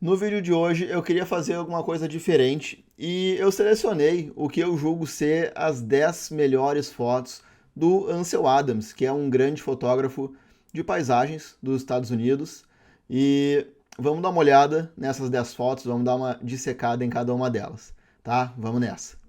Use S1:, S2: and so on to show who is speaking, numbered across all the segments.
S1: No vídeo de hoje eu queria fazer alguma coisa diferente e eu selecionei o que eu julgo ser as 10 melhores fotos do Ansel Adams, que é um grande fotógrafo de paisagens dos Estados Unidos. E vamos dar uma olhada nessas 10 fotos, vamos dar uma dissecada em cada uma delas, tá? Vamos nessa.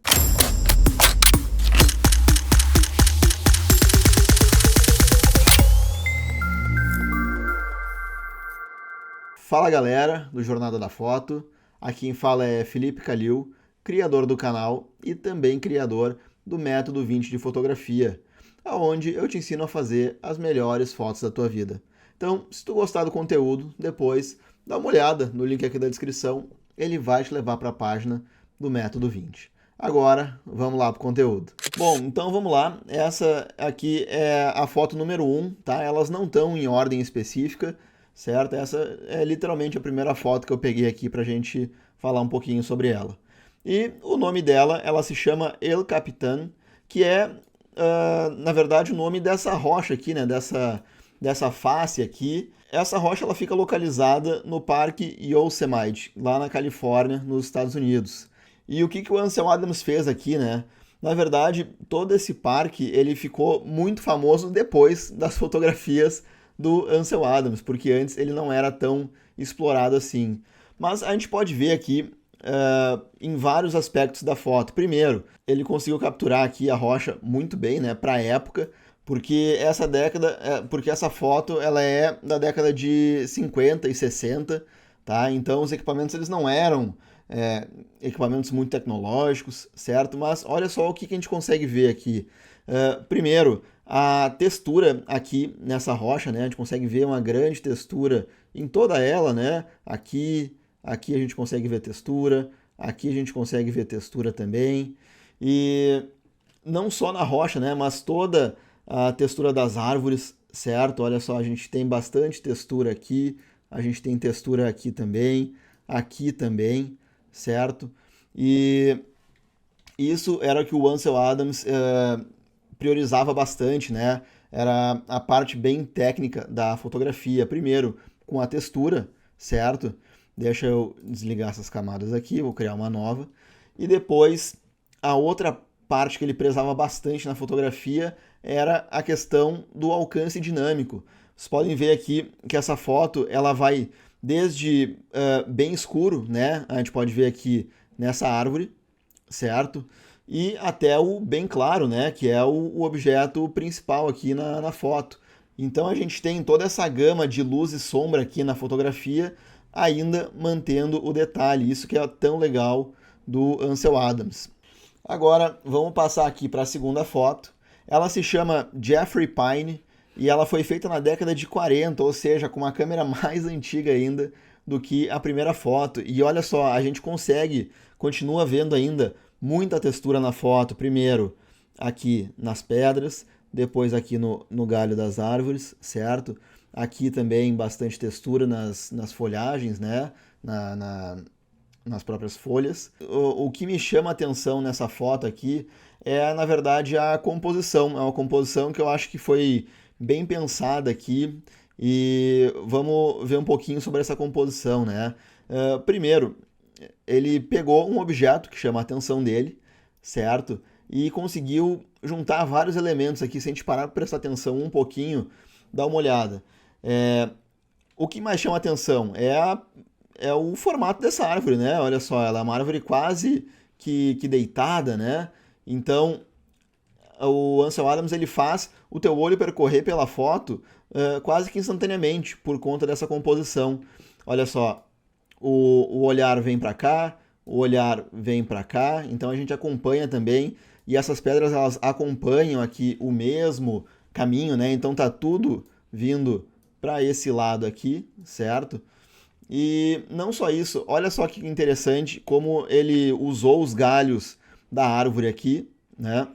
S1: Fala galera do Jornada da Foto, aqui quem fala é Felipe Calil, criador do canal e também criador do Método 20 de Fotografia, onde eu te ensino a fazer as melhores fotos da tua vida. Então, se tu gostar do conteúdo, depois dá uma olhada no link aqui da descrição, ele vai te levar para a página do Método 20. Agora, vamos lá para o conteúdo. Bom, então vamos lá. Essa aqui é a foto número 1, tá? Elas não estão em ordem específica, certo? Essa é literalmente a primeira foto que eu peguei aqui para a gente falar um pouquinho sobre ela. E o nome dela, ela se chama El Capitan, que é, na verdade, o nome dessa rocha aqui, né? Dessa face aqui. Essa rocha ela fica localizada no Parque Yosemite, lá na Califórnia, nos Estados Unidos. E o que o Ansel Adams fez aqui, né? Na verdade, todo esse parque ele ficou muito famoso depois das fotografias do Ansel Adams, porque antes ele não era tão explorado assim. Mas a gente pode ver aqui em vários aspectos da foto. Primeiro, ele conseguiu capturar aqui a rocha muito bem, né, para a época, porque porque essa foto ela é da década de 50 e 60, tá? Então os equipamentos eles não eram equipamentos muito tecnológicos, certo? Mas olha só o que a gente consegue ver aqui. Primeiro, a textura aqui nessa rocha, né? A gente consegue ver uma grande textura em toda ela, né? Aqui a gente consegue ver textura, aqui a gente consegue ver textura também. E não só na rocha, né? Mas toda a textura das árvores, certo? Olha só, a gente tem bastante textura aqui, a gente tem textura aqui também, certo? E isso era o que o Ansel Adams priorizava bastante, né? Era a parte bem técnica da fotografia. Primeiro, com a textura, certo? Deixa eu desligar essas camadas aqui, vou criar uma nova. E depois, a outra parte que ele prezava bastante na fotografia era a questão do alcance dinâmico. Vocês podem ver aqui que essa foto ela vai desde bem escuro, né? A gente pode ver aqui nessa árvore, certo? E até o bem claro, né? Que é o objeto principal aqui na foto. Então a gente tem toda essa gama de luz e sombra aqui na fotografia, ainda mantendo o detalhe. Isso que é tão legal do Ansel Adams. Agora vamos passar aqui para a segunda foto. Ela se chama Jeffrey Pine e ela foi feita na década de 40, ou seja, com uma câmera mais antiga ainda do que a primeira foto. E olha só, a gente continua vendo ainda muita textura na foto. Primeiro aqui nas pedras, depois aqui no galho das árvores, certo? Aqui também bastante textura nas folhagens, né? Nas próprias folhas. O que me chama a atenção nessa foto aqui é, na verdade, a composição. É uma composição que eu acho que foi bem pensada aqui e vamos ver um pouquinho sobre essa composição, né? Primeiro, ele pegou um objeto que chama a atenção dele, certo? E conseguiu juntar vários elementos aqui. Se a gente parar para prestar atenção um pouquinho, dá uma olhada. O que mais chama a atenção é o formato dessa árvore, né? Olha só, ela é uma árvore quase que deitada, né? Então, o Ansel Adams ele faz o teu olho percorrer pela foto quase que instantaneamente por conta dessa composição. Olha só, o olhar vem para cá, o olhar vem para cá, então a gente acompanha também e essas pedras elas acompanham aqui o mesmo caminho, né? Então tá tudo vindo para esse lado aqui, certo? E não só isso, olha só que interessante como ele usou os galhos da árvore aqui, né?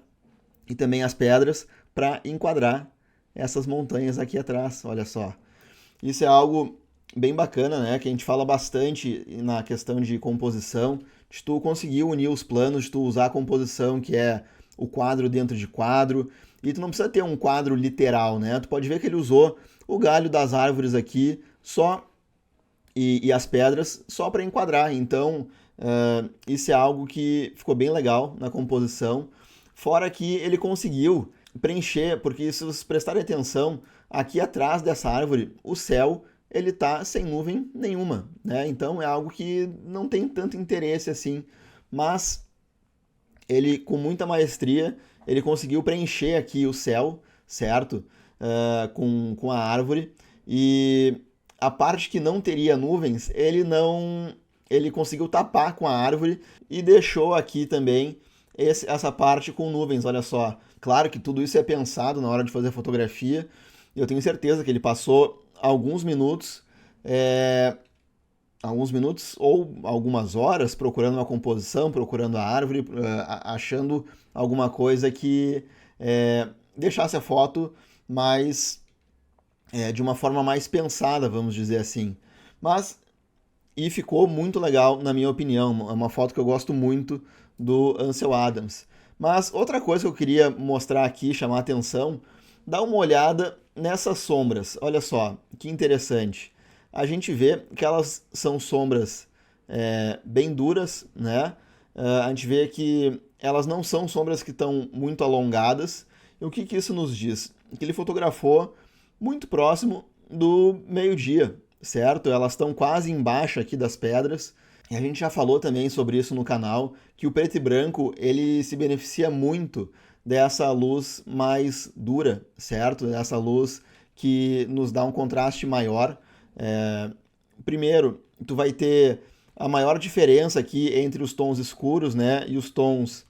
S1: E também as pedras para enquadrar essas montanhas aqui atrás, olha só. Isso é algo bem bacana, né? Que a gente fala bastante na questão de composição, de tu conseguir unir os planos, de tu usar a composição, que é o quadro dentro de quadro, e tu não precisa ter um quadro literal, né? Tu pode ver que ele usou o galho das árvores aqui só e as pedras só para enquadrar. Então, isso é algo que ficou bem legal na composição. Fora que ele conseguiu preencher, porque se vocês prestarem atenção, aqui atrás dessa árvore, o céu ele tá sem nuvem nenhuma, né? Então é algo que não tem tanto interesse assim, mas ele com muita maestria ele conseguiu preencher aqui o céu, certo? Com a árvore e a parte que não teria nuvens, ele conseguiu tapar com a árvore e deixou aqui também essa parte com nuvens, olha só. Claro que tudo isso é pensado na hora de fazer a fotografia. Eu tenho certeza que ele passou alguns minutos ou algumas horas procurando uma composição, procurando a árvore, achando alguma coisa que deixasse a foto mais de uma forma mais pensada, vamos dizer assim. E ficou muito legal, na minha opinião. É uma foto que eu gosto muito do Ansel Adams. Mas outra coisa que eu queria mostrar aqui, chamar a atenção, dá uma olhada nessas sombras. Olha só, que interessante. A gente vê que elas são sombras bem duras, né? A gente vê que elas não são sombras que estão muito alongadas. E o que isso nos diz? Que ele fotografou muito próximo do meio-dia, certo? Elas estão quase embaixo aqui das pedras. E a gente já falou também sobre isso no canal, que o preto e branco ele se beneficia muito dessa luz mais dura, certo? Dessa luz que nos dá um contraste maior. Primeiro, tu vai ter a maior diferença aqui entre os tons escuros, né, e os tons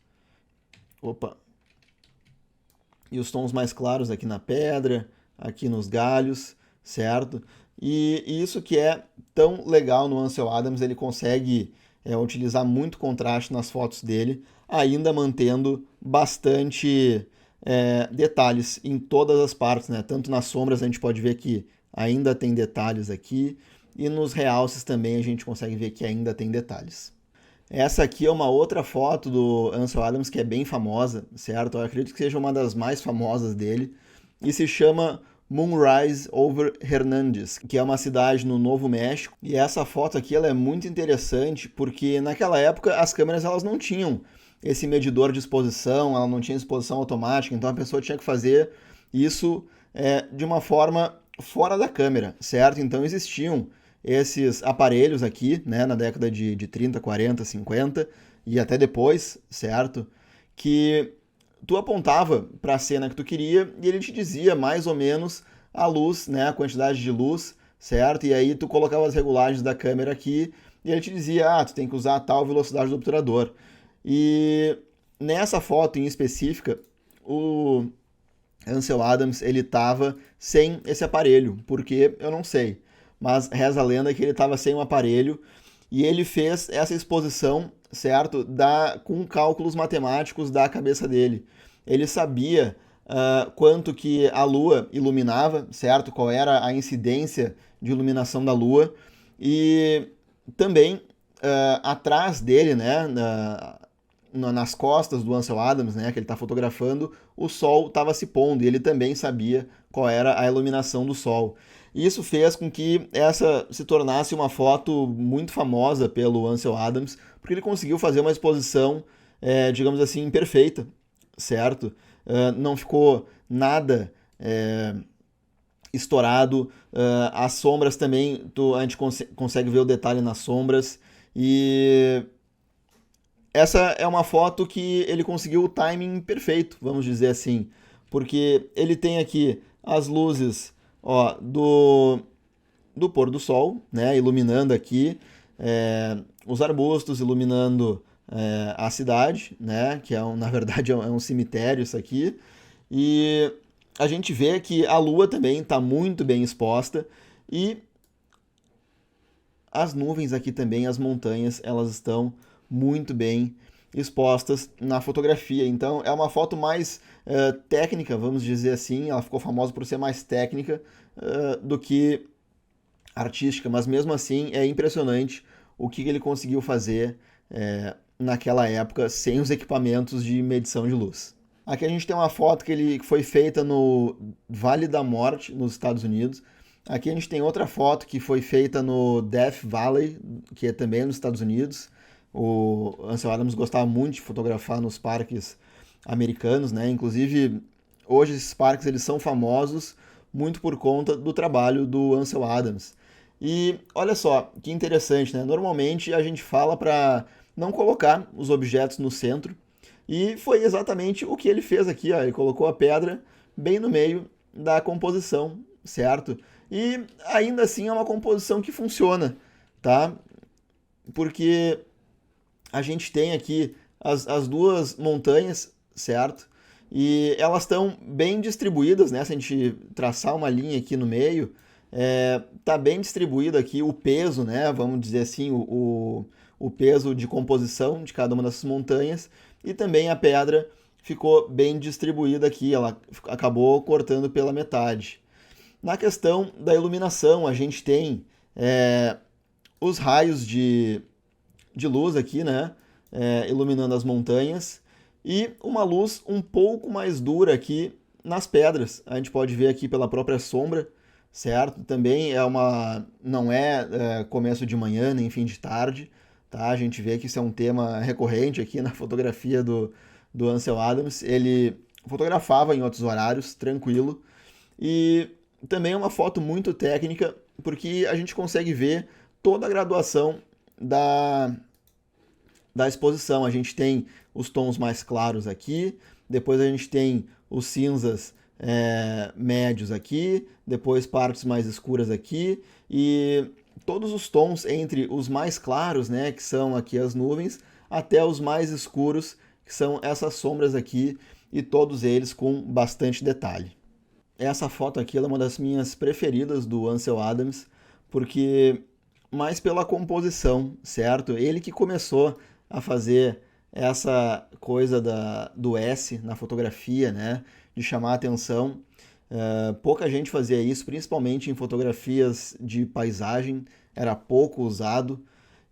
S1: mais claros aqui na pedra, aqui nos galhos, certo? E isso que é tão legal no Ansel Adams, ele consegue utilizar muito contraste nas fotos dele, ainda mantendo bastante detalhes em todas as partes, né? Tanto nas sombras a gente pode ver que ainda tem detalhes aqui, e nos realces também a gente consegue ver que ainda tem detalhes. Essa aqui é uma outra foto do Ansel Adams que é bem famosa, certo? Eu acredito que seja uma das mais famosas dele, e se chama Moonrise over Hernandez, que é uma cidade no Novo México. E essa foto aqui ela é muito interessante porque naquela época as câmeras elas não tinham esse medidor de exposição, ela não tinha exposição automática, então a pessoa tinha que fazer isso de uma forma fora da câmera, certo? Então existiam esses aparelhos aqui, né, na década de 30, 40, 50 e até depois, certo? Que tu apontava para a cena que tu queria e ele te dizia mais ou menos a luz, né, a quantidade de luz, certo? E aí tu colocava as regulagens da câmera aqui e ele te dizia, tu tem que usar tal velocidade do obturador. E nessa foto em específica, o Ansel Adams, ele estava sem esse aparelho, porque eu não sei, mas reza a lenda que ele estava sem um aparelho e ele fez essa exposição, certo, com cálculos matemáticos da cabeça dele. Ele sabia quanto que a Lua iluminava, certo, qual era a incidência de iluminação da Lua e também atrás dele, né, nas costas do Ansel Adams, né, que ele está fotografando, o Sol estava se pondo e ele também sabia qual era a iluminação do Sol. E isso fez com que essa se tornasse uma foto muito famosa pelo Ansel Adams, porque ele conseguiu fazer uma exposição, digamos assim, perfeita, certo? Não ficou nada estourado. As sombras também, a gente consegue ver o detalhe nas sombras. E essa é uma foto que ele conseguiu o timing perfeito, vamos dizer assim, porque ele tem aqui as luzes do pôr do sol, né, iluminando aqui, os arbustos, iluminando a cidade, né, que na verdade é um cemitério isso aqui, e a gente vê que a lua também está muito bem exposta e as nuvens aqui também, as montanhas, elas estão muito bem expostas na fotografia. Então é uma foto mais técnica, vamos dizer assim. Ela ficou famosa por ser mais técnica do que artística, mas mesmo assim é impressionante o que ele conseguiu fazer naquela época sem os equipamentos de medição de luz. Aqui a gente tem uma foto que foi feita no Vale da Morte, nos Estados Unidos. Aqui a gente tem outra foto que foi feita no Death Valley, que é também nos Estados Unidos. O Ansel Adams gostava muito de fotografar nos parques americanos, né? Inclusive, hoje esses parques eles são famosos muito por conta do trabalho do Ansel Adams. E olha só, que interessante, né? Normalmente a gente fala para não colocar os objetos no centro, e foi exatamente o que ele fez aqui, ó. Ele colocou a pedra bem no meio da composição, certo? E ainda assim é uma composição que funciona, tá? Porque a gente tem aqui as duas montanhas, certo? E elas estão bem distribuídas, né? Se a gente traçar uma linha aqui no meio, tá bem distribuído aqui o peso, né? Vamos dizer assim, o peso de composição de cada uma dessas montanhas. E também a pedra ficou bem distribuída aqui, ela acabou cortando pela metade. Na questão da iluminação, a gente tem os raios de luz aqui, né? Iluminando as montanhas. E uma luz um pouco mais dura aqui nas pedras. A gente pode ver aqui pela própria sombra, certo? Também não é começo de manhã nem fim de tarde, tá? A gente vê que isso é um tema recorrente aqui na fotografia do Ansel Adams. Ele fotografava em outros horários, tranquilo. E também é uma foto muito técnica, porque a gente consegue ver toda a graduação da exposição. A gente tem os tons mais claros aqui, depois a gente tem os cinzas médios aqui, depois partes mais escuras aqui, e todos os tons entre os mais claros, né, que são aqui as nuvens, até os mais escuros, que são essas sombras aqui, e todos eles com bastante detalhe. Essa foto aqui é uma das minhas preferidas do Ansel Adams, porque mais pela composição, certo? Ele que começou a fazer essa coisa do S na fotografia, né? De chamar a atenção. Pouca gente fazia isso, principalmente em fotografias de paisagem, era pouco usado.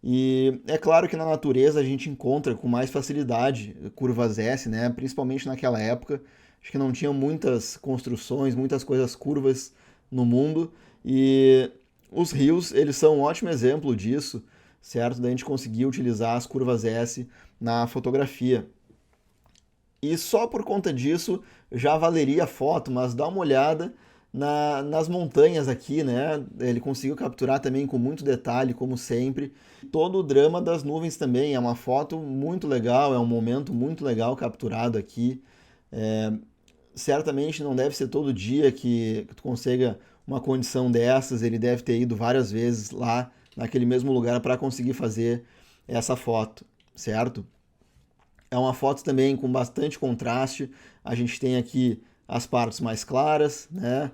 S1: E é claro que na natureza a gente encontra com mais facilidade curvas S, né? Principalmente naquela época. Acho que não tinham muitas construções, muitas coisas curvas no mundo. E os rios, eles são um ótimo exemplo disso, certo? Da gente conseguir utilizar as curvas S na fotografia. E só por conta disso já valeria a foto, mas dá uma olhada nas montanhas aqui, né? Ele conseguiu capturar também com muito detalhe, como sempre. Todo o drama das nuvens também, é uma foto muito legal, é um momento muito legal capturado aqui. Certamente não deve ser todo dia que tu consiga uma condição dessas, ele deve ter ido várias vezes lá naquele mesmo lugar para conseguir fazer essa foto, certo? É uma foto também com bastante contraste. A gente tem aqui as partes mais claras, né?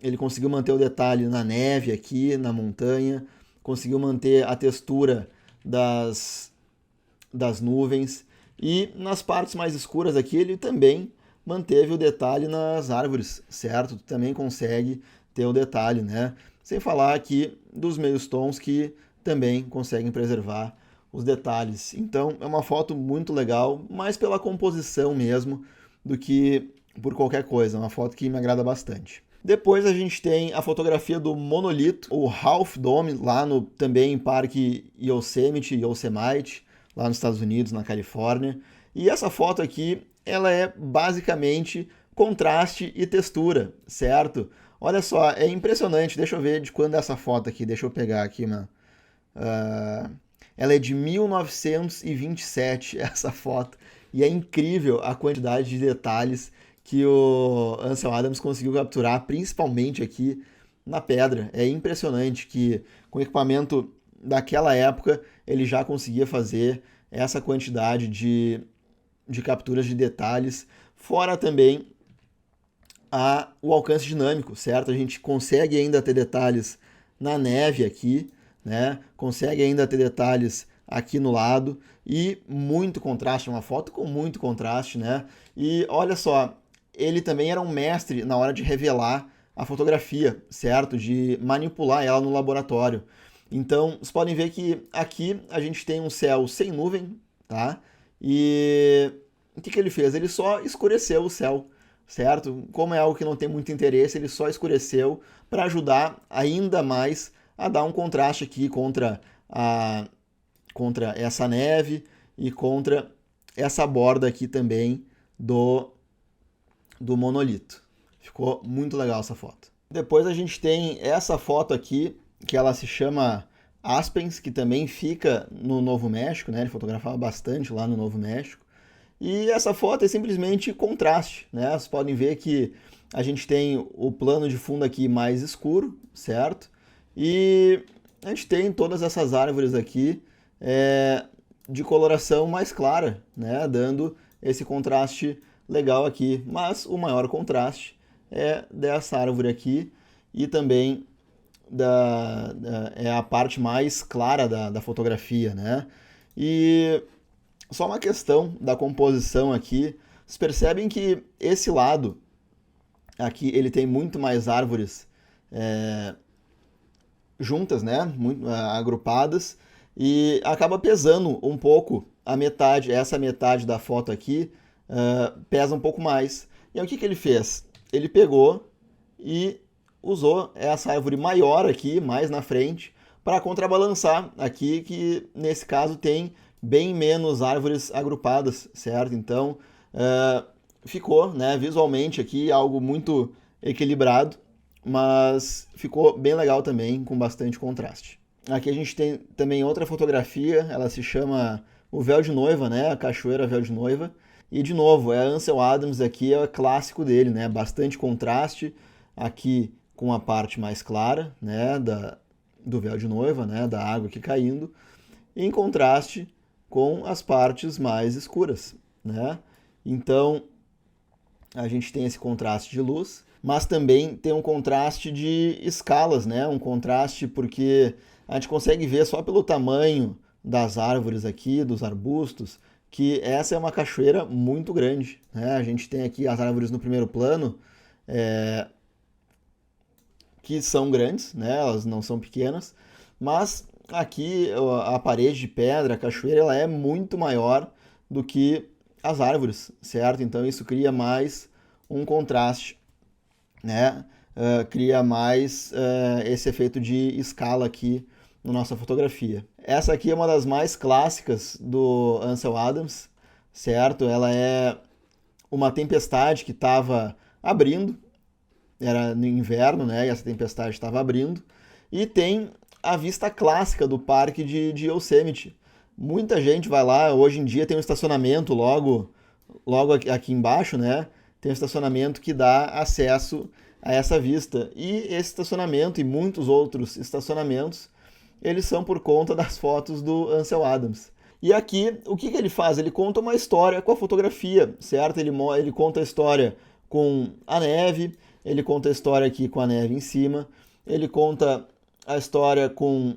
S1: Ele conseguiu manter o detalhe na neve aqui, na montanha, conseguiu manter a textura das nuvens, e nas partes mais escuras aqui ele também manteve o detalhe nas árvores, certo? Tu também consegue ter o detalhe, né? Sem falar aqui dos meios tons que também conseguem preservar os detalhes. Então é uma foto muito legal, mais pela composição mesmo do que por qualquer coisa. É uma foto que me agrada bastante. Depois a gente tem a fotografia do monolito, o Half Dome, lá no também Parque Yosemite, lá nos Estados Unidos, na Califórnia. E essa foto aqui, ela é basicamente contraste e textura, certo? Olha só, é impressionante. Deixa eu ver de quando é essa foto aqui. Deixa eu pegar aqui, mano. Ela é de 1927, essa foto. E é incrível a quantidade de detalhes que o Ansel Adams conseguiu capturar, principalmente aqui na pedra. É impressionante que com o equipamento daquela época ele já conseguia fazer essa quantidade de capturas de detalhes, fora também o alcance dinâmico, certo? A gente consegue ainda ter detalhes na neve aqui, né? Consegue ainda ter detalhes aqui no lado e muito contraste, uma foto com muito contraste, né? E olha só, ele também era um mestre na hora de revelar a fotografia, certo? De manipular ela no laboratório. Então, vocês podem ver que aqui a gente tem um céu sem nuvem, tá? E o que ele fez? Ele só escureceu o céu, certo? Como é algo que não tem muito interesse, ele só escureceu para ajudar ainda mais a dar um contraste aqui contra essa neve e contra essa borda aqui também do monolito. Ficou muito legal essa foto. Depois a gente tem essa foto aqui, que ela se chama Aspens, que também fica no Novo México, né? Ele fotografava bastante lá no Novo México. E essa foto é simplesmente contraste, né? Vocês podem ver que a gente tem o plano de fundo aqui mais escuro, certo? E a gente tem todas essas árvores aqui de coloração mais clara, né? Dando esse contraste legal aqui. Mas o maior contraste é dessa árvore aqui e também é a parte mais clara da fotografia, né? E só uma questão da composição aqui, vocês percebem que esse lado aqui ele tem muito mais árvores juntas, né? Muito, agrupadas, e acaba pesando um pouco a metade, essa metade da foto aqui pesa um pouco mais. E aí o que ele fez? Ele pegou e usou essa árvore maior aqui, mais na frente, para contrabalançar aqui, que nesse caso tem bem menos árvores agrupadas, certo? Então ficou, né, visualmente aqui algo muito equilibrado, mas ficou bem legal também, com bastante contraste. Aqui a gente tem também outra fotografia, ela se chama O Véu de Noiva, né, a Cachoeira Véu de Noiva. E de novo, Ansel Adams aqui é o clássico dele, né, bastante contraste aqui com a parte mais clara, né, do véu de noiva, né, da água aqui caindo, em contraste com as partes mais escuras, né? Então, a gente tem esse contraste de luz, mas também tem um contraste de escalas, né? Um contraste porque a gente consegue ver só pelo tamanho das árvores aqui, dos arbustos, que essa é uma cachoeira muito grande, né? A gente tem aqui as árvores no primeiro plano, que são grandes, né? Elas não são pequenas, mas aqui a parede de pedra, a cachoeira, ela é muito maior do que as árvores, certo? Então isso cria mais um contraste, né? Cria mais esse efeito de escala aqui na nossa fotografia. Essa aqui é uma das mais clássicas do Ansel Adams, certo? Ela é uma tempestade que estava abrindo, era no inverno, né? E essa tempestade estava abrindo. E tem a vista clássica do parque de Yosemite. Muita gente vai lá, hoje em dia tem um estacionamento logo aqui embaixo, né? Tem um estacionamento que dá acesso a essa vista. E esse estacionamento e muitos outros estacionamentos, eles são por conta das fotos do Ansel Adams. E aqui, o que ele faz? Ele conta uma história com a fotografia, certo? Ele conta a história com a neve, ele conta a história aqui com a neve em cima, ele conta a história com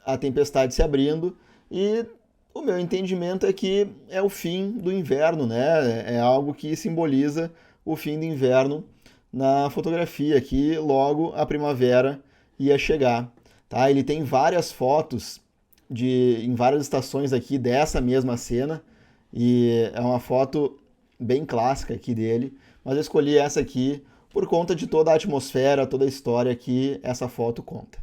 S1: a tempestade se abrindo, e o meu entendimento é que é o fim do inverno, né? É algo que simboliza o fim do inverno na fotografia, que logo a primavera ia chegar. Tá? Ele tem várias fotos em várias estações aqui dessa mesma cena, e é uma foto bem clássica aqui dele, mas eu escolhi essa aqui por conta de toda a atmosfera, toda a história que essa foto conta.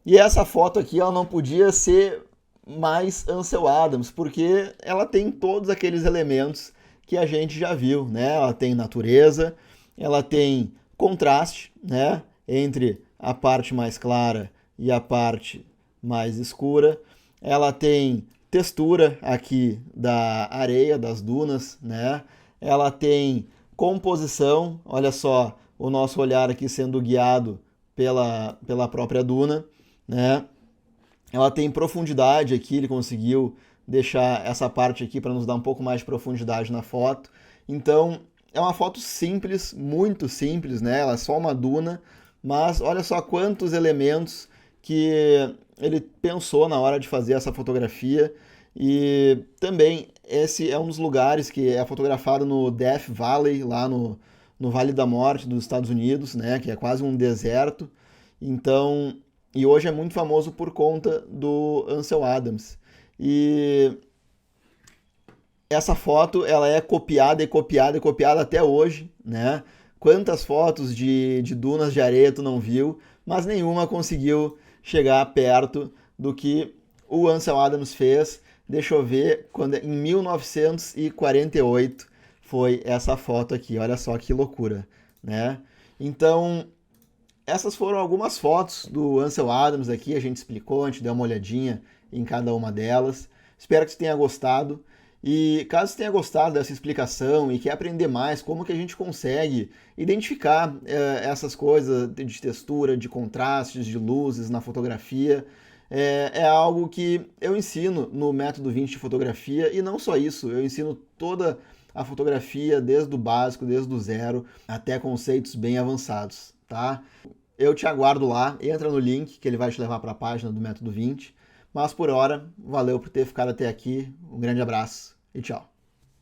S1: E essa foto aqui, ela não podia ser mais Ansel Adams, porque ela tem todos aqueles elementos que a gente já viu, né? Ela tem natureza, ela tem contraste, né, entre a parte mais clara e a parte mais escura. Ela tem textura aqui da areia, das dunas, né? Ela tem composição, olha só, o nosso olhar aqui sendo guiado pela própria duna, né? Ela tem profundidade aqui, ele conseguiu deixar essa parte aqui para nos dar um pouco mais de profundidade na foto. Então, é uma foto simples, muito simples, né? Ela é só uma duna, mas olha só quantos elementos que ele pensou na hora de fazer essa fotografia. E também esse é um dos lugares que é fotografado no Death Valley, lá no Vale da Morte dos Estados Unidos, né? Que é quase um deserto. Então, e hoje é muito famoso por conta do Ansel Adams. E Essa foto ela é copiada e copiada e copiada até hoje, né? Quantas fotos de dunas de areia tu não viu, mas nenhuma conseguiu chegar perto do que o Ansel Adams fez. Deixa eu ver, quando em 1948 foi essa foto aqui. Olha só que loucura, né? Então, essas foram algumas fotos do Ansel Adams aqui, a gente explicou, a gente deu uma olhadinha em cada uma delas. Espero que você tenha gostado. E caso você tenha gostado dessa explicação e quer aprender mais como que a gente consegue identificar essas coisas de textura, de contrastes, de luzes na fotografia, é algo que eu ensino no método 20 de fotografia, e não só isso, eu ensino toda a fotografia desde o básico, desde o zero, até conceitos bem avançados, tá? Eu te aguardo lá, entra no link que ele vai te levar para a página do método 20. Mas por hora, valeu por ter ficado até aqui, um grande abraço e tchau.